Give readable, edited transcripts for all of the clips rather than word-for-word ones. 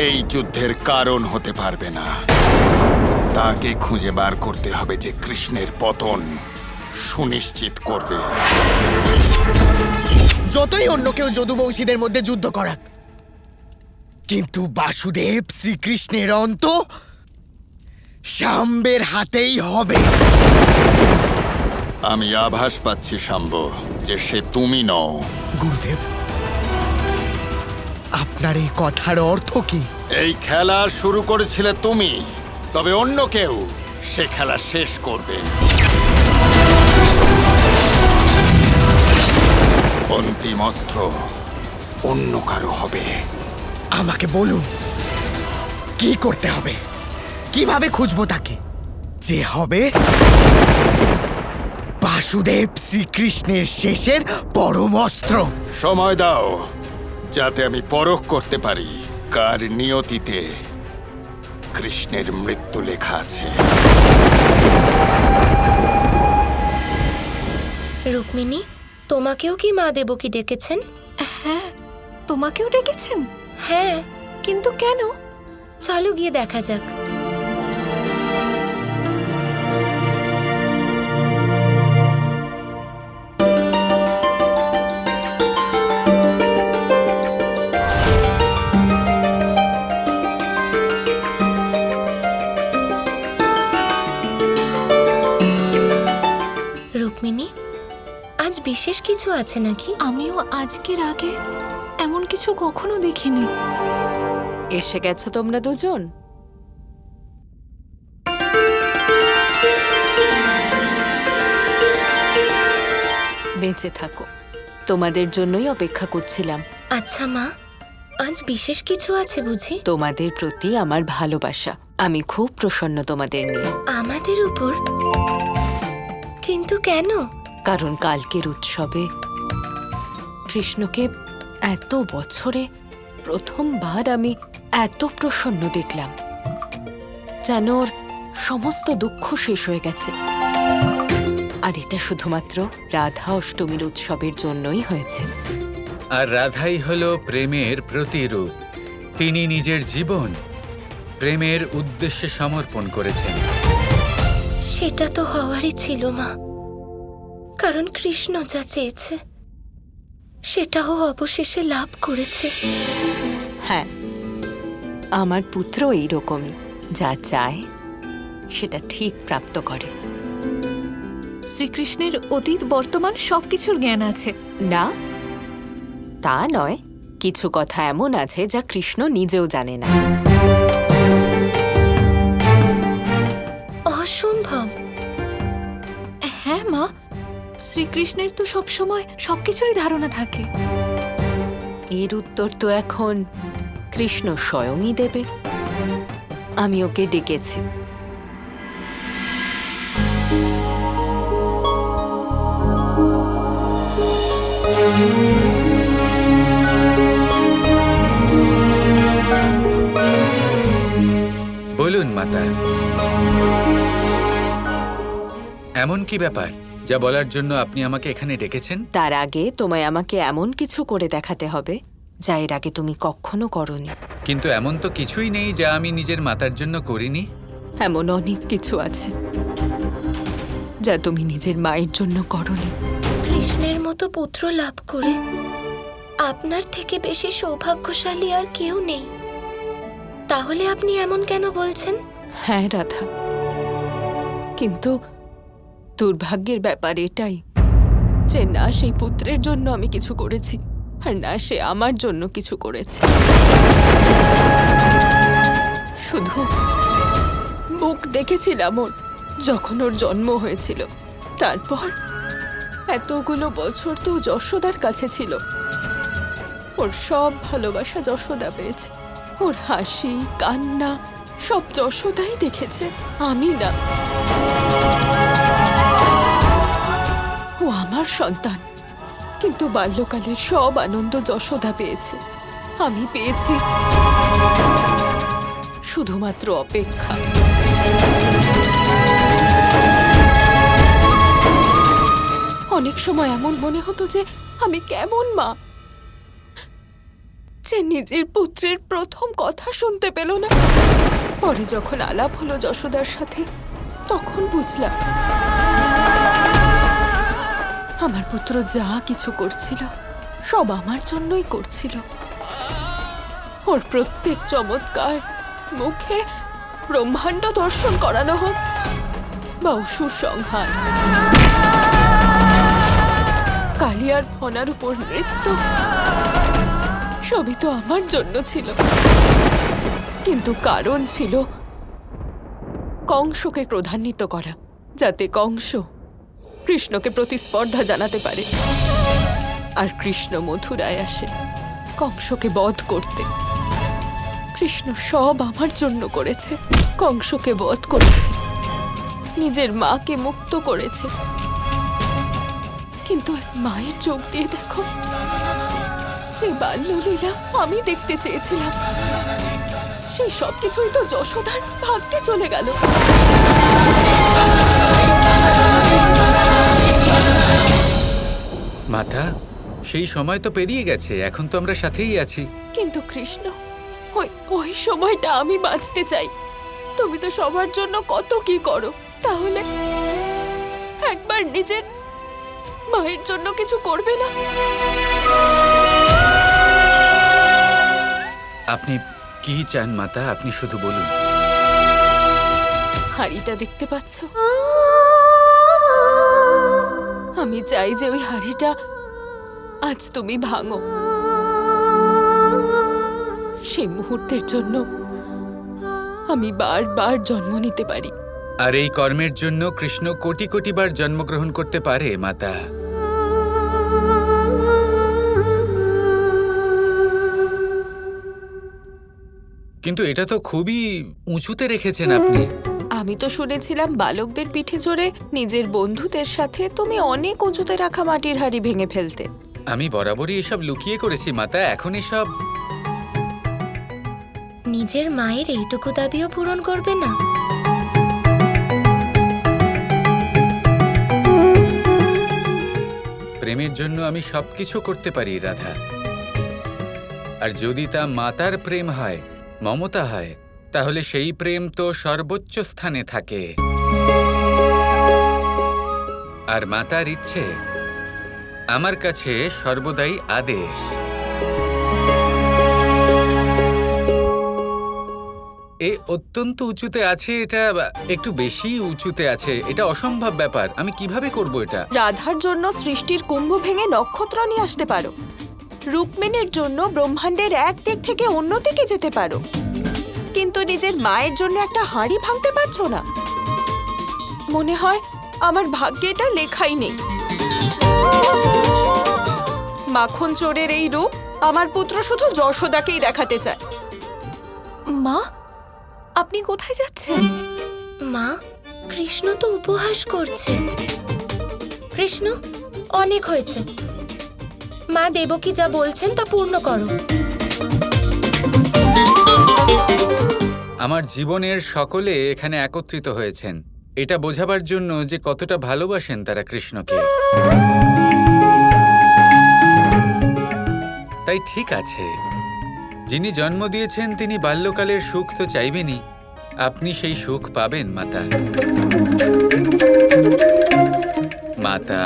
এই যুদ্ধের কারণ হতে পারবে না। তাকে খুঁজে বার করতে হবে যে কৃষ্ণের পতন সুনিশ্চিত করবে। যতই অন্য কেউ যদুবংশীদের মধ্যে যুদ্ধ করাক, কিন্তু বাসুদেব শ্রীকৃষ্ণের অন্ত শাম্বের হাতেই হবে। আমি আভাস পাচ্ছি শাম্ব যে সে তুমি নও। গুরুদেব, আপনার এই কথার অর্থ কি? এই খেলা শুরু করেছিলে তুমি, তবে অন্য কেউ সে খেলা শেষ করবে। অন্তিম অস্ত্র অন্য কারো হবে। আমাকে বলুন কি করতে হবে, কিভাবে খুঁজবো তাকে যে হবে বাসুদেব শ্রীকৃষ্ণের শেষের পরম অস্ত্র। সময় দাও যাতে আমি পরখ করতে পারি কার নিয়তিতে কৃষ্ণের মৃত্যু লেখা আছে। রুক্মিণী, তোমাকেও কি মা দেবকী ডেকেছেন? হ্যাঁ, তোমাকেও ডেকেছেন? হ্যাঁ। কিন্তু কেন? চলো গিয়ে দেখা যাক। রুক্মিণী, আজ বিশেষ কিছু আছে নাকি? আমিও আজকের আগে এমন কিছু কখনো দেখিনি। এসে গেছো তোমরা দুজন? বেঁচে থাকো, তোমাদের জন্যই অপেক্ষা করছিলাম। আচ্ছা মা, আজ বিশেষ কিছু আছে বুঝি? তোমাদের প্রতি আমার ভালোবাসা, আমি খুব প্রসন্ন তোমাদের নিয়ে। আমাদের উপর? কিন্তু কেন? কারণ কালকের উৎসবে কৃষ্ণকে এত বছরে প্রথমবার আমি এত প্রসন্ন দেখলাম, যেন ওর সমস্ত দুঃখ শেষ হয়ে গেছে। আর এটা শুধুমাত্র রাধা অষ্টমীর উৎসবের জন্যই হয়েছে। আর রাধাই হল প্রেমের প্রতিরূপ। তিনি নিজের জীবন প্রেমের উদ্দেশ্যে সমর্পণ করেছেন। সেটা তো হওয়ারই ছিল মা, কারণ কৃষ্ণ যা চেয়েছে সেটাও অবশেষে লাভ করেছে। হ্যাঁ, আমার পুত্র এইরকমই, যা চায় সেটা ঠিক প্রাপ্ত করে। শ্রীকৃষ্ণের অতীত বর্তমান সবকিছুর জ্ঞান আছে। না, তা নয়, কিছু কথা এমন আছে যা কৃষ্ণ নিজেও জানে না। অসম্ভব। হ্যাঁ মা, শ্রীকৃষ্ণের তো সবসময় সবকিছুরই ধারণা থাকে। এর উত্তর তো এখন কৃষ্ণ স্বয়ংই দেবে। আমি ওকে ডেকেছি। বলুন মাতা, এমন কি ব্যাপার যা বলার জন্য আপনি আমাকে এখানে ডেকেছেন? তার আগে তোমায় আমাকে এমন কিছু করে দেখাতে হবে যা এর আগে তুমি কখনো করনি। কিন্তু এমন তো কিছুই নেই যা আমি নিজের মাতার জন্য করিনি। এমন অনেক কিছু আছে যা তুমি নিজের মায়ের জন্য করনি। কৃষ্ণের মতো পুত্র লাভ করে আপনার থেকে বেশি সৌভাগ্যশালী আর কেউ নেই। তাহলে আপনি এমন কেন বলছেন? হ্যাঁ রাধা, কিন্তু দুর্ভাগ্যের ব্যাপার এটাই যে না সেই পুত্রের জন্য আমি কিছু করেছি, আর না সে আমার জন্য কিছু করেছে। শুধু মুখ দেখেছিলাম ওর যখন ওর জন্ম হয়েছিল। তারপর এতগুলো বছর তো যশোদার কাছে ছিল। ওর সব ভালোবাসা যশোদা পেয়েছে। ওর হাসি কান্না সব যশোদাই দেখেছে, আমি না। ও আমার সন্তান, কিন্তু বাল্যকালের সব আনন্দ যশোদা পেয়েছে। আমি পেয়েছি শুধুমাত্র অপেক্ষা। অনেক সময় এমন মনে হতো যে আমি কেমন মা, সে নিজের পুত্রের প্রথম কথা শুনতে পেল না। পরে যখন আলাপ হলো যশোদার সাথে, তখন বুঝলাম আমার পুত্র যা কিছু করছিল সব আমার জন্যই করছিল। ওর প্রত্যেক চমৎকার, মুখে ব্রহ্মাণ্ড দর্শন করানো হোক বা অসুর সংহার, কালিয়ার ফনার উপর নৃত্য, সবই তো আমার জন্য ছিল। কিন্তু কারণ ছিল কংসকে ক্রোধান্বিত করা, যাতে কংস কৃষ্ণকে প্রতিস্পর্ধা জানাতে পারে। আর কৃষ্ণ মথুরায় আসে কংসকে বধ করতে। কৃষ্ণ সব আমার জন্য করেছে। কংসকে বধ করেছে, নিজের মাকে মুক্ত করেছে। কিন্তু এক মায়ের চোখ দিয়ে দেখো, সেই বাল্যলীলা আমি দেখতে চেয়েছিলাম, সেই সব কিছুই তো যশোদার ভাগ্যে চলে গেল। মাতা, সেই সময় তো পেরিয়ে গেছে, এখন তো আমরা সাথেই আছি। কিন্তু কৃষ্ণ, ওই সময়টা আমি বাঁচতে চাই। তুমি তো সবার জন্য কত কি করো, তাহলে একবার নিজের মায়ের জন্য কিছু করবে না? আপনি কি চান মাতা, আপনি শুধু বলুন। হাড়িটা দেখতে পাচ্ছ? আমি চাই যে ওই হাড়িটা আজ তুমি ভাঙো। সেই মুহূর্তের জন্য আমি বারবার জন্ম নিতে পারি। আর এই কর্মের জন্য কৃষ্ণ কোটি কোটি বার জন্মগ্রহণ করতে পারে মাতা। কিন্তু এটা তো খুবই উঁচুতে রেখেছেন আপনি। আমি তো শুনেছিলাম বালকদের পিঠে চড়ে নিজের বন্ধুদের সাথে তুমি অনেক উঁচুতে রাখা মাটির হাড়ি ভেঙে ফেলতে। আমি বরাবরই এসব লুকিয়ে করেছি মাতা, এখন এসব। নিজের মায়ের এইটুকু দাবিও পূরণ করবে না? প্রেমের জন্য আমি সবকিছু করতে পারি রাধা। আর যদি তা মাতার প্রেম হয়, মমতা হয়, তাহলে সেই প্রেম তো সর্বোচ্চ স্থানে থাকে। আর মাতার ইচ্ছে আমার কাছে সর্বদাই আদেশ। এ অত্যন্ত উঁচুতে আছে, এটা একটু বেশি উঁচুতে আছে, এটা অসম্ভব ব্যাপার। আমি কিভাবে করব এটা? রাধার জন্য সৃষ্টির কুম্ভ ভেঙে নক্ষত্র নিয়ে আসতে পারো। রুক্মিণীর জন্য ব্রহ্মাণ্ডের এক দিক থেকে অন্য দিকে যেতে পারো, কিন্তু নিজের মায়ের জন্য একটা হাঁড়ি ভাঙতে পারছো না। মনে হয় আমার ভাগ্যে এটা লেখাই নেই। মাখন চোরের এই রূপ আমার পুত্র শুধু যশোদাকেই দেখাতে চায়। মা, আপনি কোথায় যাচ্ছেন? মা, কৃষ্ণ তো উপহাস করছে। কৃষ্ণ, অনেক হয়েছে। মা দেবকী যা বলছেন তা পূর্ণ করো। আমার জীবনের সকলে এখানে একত্রিত হয়েছেন এটা বোঝাবার জন্য যে কতটা ভালোবাসেন তারা কৃষ্ণকে। তাই ঠিক আছে, যিনি জন্ম দিয়েছেন তিনি বাল্যকালের সুখ তো চাইবেনই। আপনি সেই সুখ পাবেন মাতা। মাতা,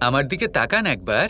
আমার দিকে তাকান একবার।